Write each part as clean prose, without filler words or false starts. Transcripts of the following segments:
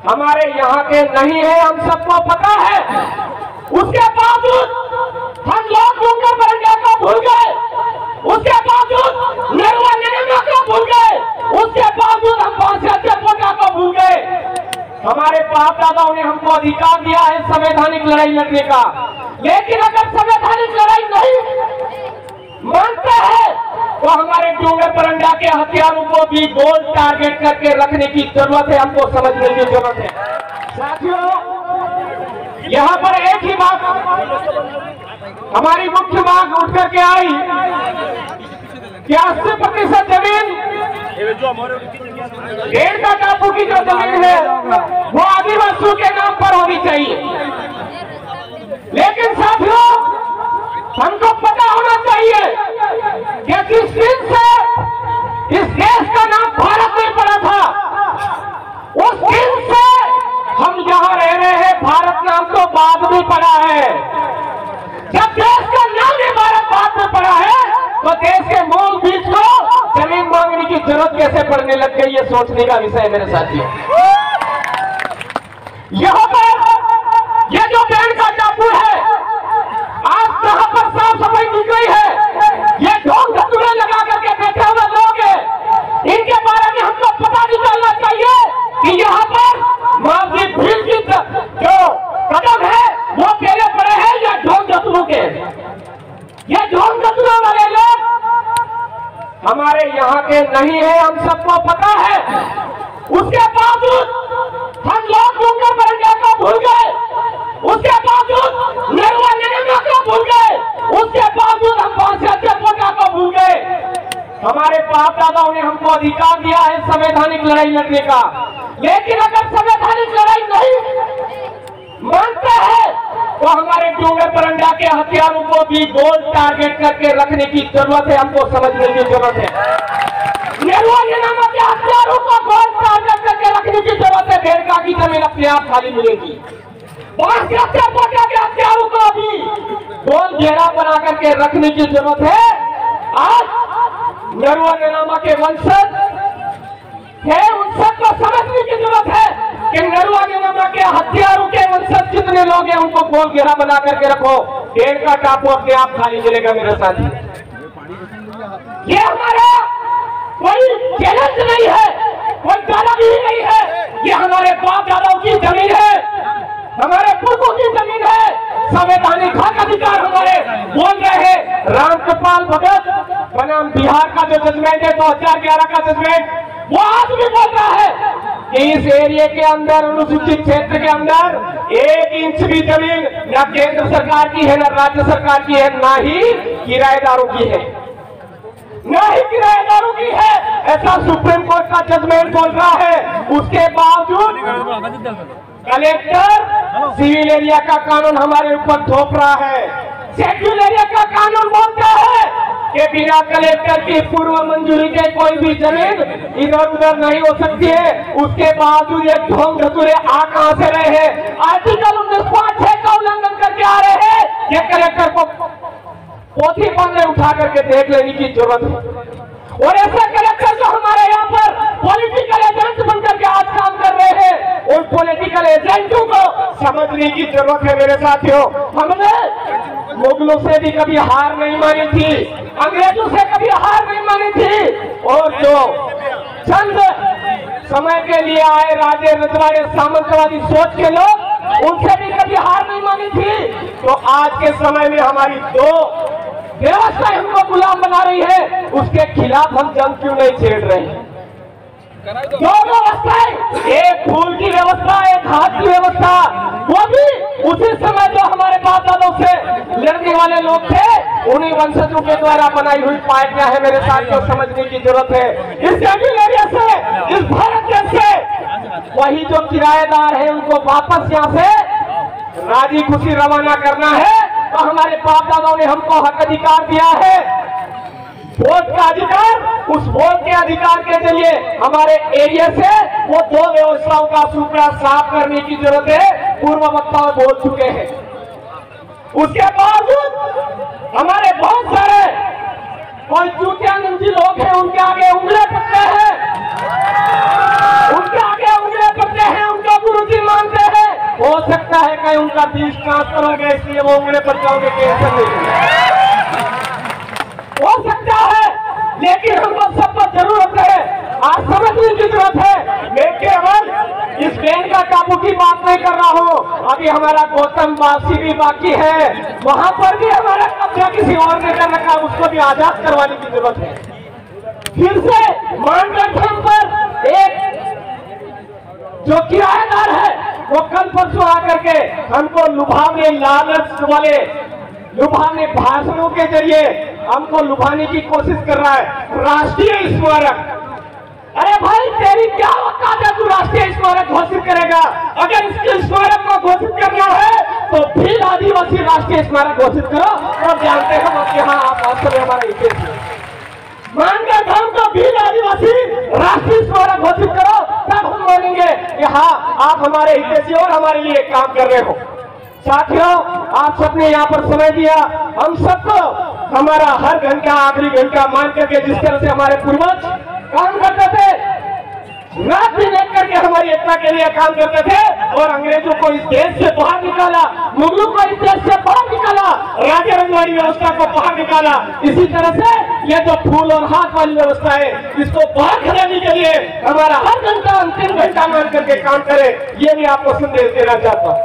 हमारे यहाँ के नहीं है, हम सबको पता है। उसके बावजूद हम लोग डूंगर बरंडा को भूल गए, उसके बावजूद नरवा नरमा को भूल गए, उसके बावजूद हम पोटा को भूल गए। हमारे बाप दादाओं ने हमको अधिकार दिया है संवैधानिक लड़ाई लड़ने का, लेकिन अगर संवैधानिक लड़ाई नहीं मानते हैं तो हमारे डूंगर बरंडा के हथियारों को भी गोल टारगेट करके रखने की जरूरत है, हमको समझने की जरूरत है। साथियों, यहाँ पर एक ही बात हमारी मुख्य मांग उठ करके आई कि 80% जमीन डेढ़ टापू की जो जमीन है वो आदिवासियों के नाम पर होनी चाहिए। लेकिन साथियों, हमको पता होना चाहिए कि जिस दिन से इस देश का नाम भारत में पड़ा था, उस दिन से हम यहाँ रह रहे हैं, भारत नाम तो बाद में पड़ा है। जब देश का नाम ही भारत बाद में पड़ा है तो देश के मूल बीज को जमीन मांगने की जरूरत कैसे पड़ने लग गई, ये सोचने का विषय है मेरे साथियों। यहाँ पर ये जो पेड़ का टापू है, आज यहाँ पर साफ सफाई की गई है, ये ढोंग धतूरे लगा करके बैठे हुए लोग हैं, इनके बारे में हमको पता निकालना चाहिए कि यहाँ पर माजी भीड़ की जो कदम है वो पहले पड़े हैं या ढोंग धतूरों के। ये ढोंग धतूरे वाले लोग हमारे यहाँ के नहीं है, हम सबको पता है। उसके बावजूद हम लोग डूंगर बरंडा को भूल गए, उसके बावजूद नरवा नरमा को भूल गए, उसके बावजूद हम पोटा को भूल गए। हमारे बाप दादाओं ने हमको अधिकार दिया है संवैधानिक लड़ाई लड़ने का, लेकिन अगर संवैधानिक लड़ाई नहीं मानते हैं तो हमारे डूंगर बरंडा के हथियारों को भी गोल टारगेट करके रखने की जरूरत है, हमको समझने की जरूरत है। नरवा नरमा के हथियारों को गोल टारगेट करके रखने की जरूरत है। बेड़का की जमीन अपने आप खाली मिलेगी। पोटा के हथियारों को भी गोल घेरा बना करके रखने की जरूरत है। आज नरवा नरमा के वंशज है, उन सबको समझने की जरूरत है कि नरवा नरमा के हथियारों के वंशज कितने लोग हैं, उनको गोल घेरा बना करके रखो, डेढ़ का टापू अपने आप खाली मिलेगा मेरे साथी। ये हमारा कोई चैलेंज नहीं है, कोई दादा भी नहीं है, ये हमारे बाप दादाओं की जमीन है, हमारे पुरखों की जमीन है। संवैधानिक हक अधिकार हमारे बोल रहे हैं। रामकृपाल भगत बनाम बिहार का जो जजमेंट है 2011 का जजमेंट, वो आज भी बोल रहा है कि इस एरिया के अंदर, अनुसूचित क्षेत्र के अंदर 1 इंच भी जमीन न केंद्र सरकार की है, न राज्य सरकार की है, ना ही किराएदारों की है, ना ही किराएदारों की है। ऐसा सुप्रीम कोर्ट का जजमेंट बोल रहा है। उसके बावजूद कलेक्टर सिविल एरिया का कानून हमारे ऊपर थोप रहा है। शेड्यूल एरिया का कानून बोलता है कि बिना कलेक्टर की पूर्व मंजूरी के कोई भी जमीन इधर उधर नहीं हो सकती है। उसके बावजूद ये ढोंग धतूरे आ कहां से रहे हैं? आर्टिकल 19(6) का उल्लंघन करके आ रहे हैं। ये कलेक्टर को पोथी पन्ने उठा करके देख लेने की जरूरत है। और ऐसे कलेक्टर जो हमारे यहाँ पर पॉलिटिकल एजेंट बनकर के आज काम कर रहे हैं, उन पॉलिटिकल एजेंटों को समझने की जरूरत है मेरे साथियों। हमने मुगलों से भी कभी हार नहीं मानी थी, अंग्रेजों से कभी हार नहीं मानी थी, और जो चंद समय के लिए आए राजे रजवाड़े सामंतवादी सोच के लोग, उनसे भी कभी हार नहीं मानी थी। तो आज के समय में हमारी दो व्यवस्था हमको गुलाम बना रही है, उसके खिलाफ हम जंग क्यों नहीं छेड़ रहे हैं? दो व्यवस्थाएं, एक फूल की व्यवस्था, एक हाथ की व्यवस्था, वो भी उसी समय जो हमारे बाप दादों से लड़ने वाले लोग थे, उन्हीं वंशजों के द्वारा बनाई हुई पार्टियां है मेरे साथ को समझने की जरूरत है। इस शेड्यूल एरिया से, इस भारत देश से वही जो किराएदार है उनको वापस यहाँ से राजी खुशी रवाना करना है। तो हमारे बाप दादाओं ने हमको हक अधिकार दिया है, वोट का अधिकार। उस वोट के अधिकार के जरिए हमारे एरिया से वो दो व्यवस्थाओं का सूत्रा साफ करने की जरूरत है। पूर्व वक्ता बोल चुके हैं। उसके बावजूद हमारे बहुत सारे कोई चूतियानंदी लोग हैं, उनके आगे उंगली पकड़ते हैं, उनके आगे उंगली पकड़ते हैं, उनका गुरु है उनका 20 ट्रांसफर हो गया, इसलिए वो उंगली पर जाओगे कैंसर नहीं हो सकता है, लेकिन हमको सबको जरूरत है, आज समझने की जरूरत है। मैं केवल इस बैंक का काबू की बात नहीं कर रहा हूँ, अभी हमारा गौतम वासी भी बाकी है, वहां पर भी हमारा कब्जा किसी और ने कर रखा, उसको भी आजाद करवाने की जरूरत है। फिर से मानगढ़ पर एक जो किराएदार है वो कल परसों आकर के हमको लुभावने, लालच वाले लुभावने भाषणों के जरिए हमको लुभाने की कोशिश कर रहा है। राष्ट्रीय स्मारक, अरे भाई तेरी क्या औकात है, तू राष्ट्रीय स्मारक घोषित करेगा? अगर इसके स्मारक को घोषित करना है तो भील आदिवासी राष्ट्रीय स्मारक घोषित करो, और जानते हैं कि हाँ आप वास्तव में हमारा इतिहास है। मानगढ़ धाम का भील आदिवासी राष्ट्रीय स्मारक घोषित करो, तब हम बोलेंगे कि हाँ आप हमारे हितैषी और हमारे लिए काम कर रहे हो। साथियों, आप सबने यहाँ पर समय दिया, हम सबको हमारा हर घंटा आखिरी घंटा मान करके जिस तरह से हमारे पूर्वज काम करते थे, रात दिन एक करके हमारी एकता के लिए काम करते थे और अंग्रेजों को इस देश से बाहर निकाला, मुगलों को इस देश से बाहर निकाला, राजा रंगवाड़ी व्यवस्था को बाहर निकाला। इसी तरह से ये जो फूल और हाथ वाली व्यवस्था है, इसको बाहर खदेड़ने के लिए हमारा हर घंटा अंतिम घंटा मान करके काम करे, ये भी आपको संदेश देना चाहता हूँ।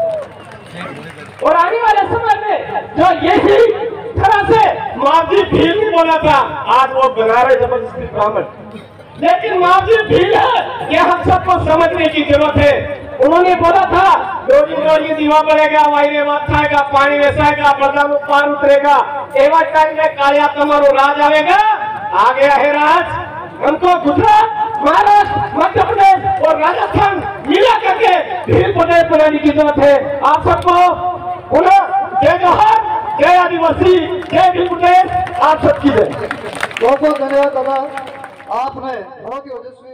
और आने वाले समय में जो यही तरह से मावजी भील ने बोला था, आज वो बना रहे जबरदस्ती ब्राह्मण, लेकिन मावजी भील है, ये हम सबको समझने की जरूरत है। उन्होंने बोला था रोजी दीवा बढ़ेगा, वायरे खाएगा, पानी वेसाएगा, बदला में पार उतरेगा, एवं टाइम में कालिया तुम्हारो राज आएगा। आ गया है राज, हमको गुजरात, महाराष्ट्र, मध्य प्रदेश और राजस्थान मिला करके भील प्रदेश बनाने की जरूरत है। आप सबको पुनः जय जोहार, जय आदिवासी, जय भील प्रदेश, आप सबकी जय। बहुत बहुत धन्यवाद दादा, आपने बहुत ही ओजस्वी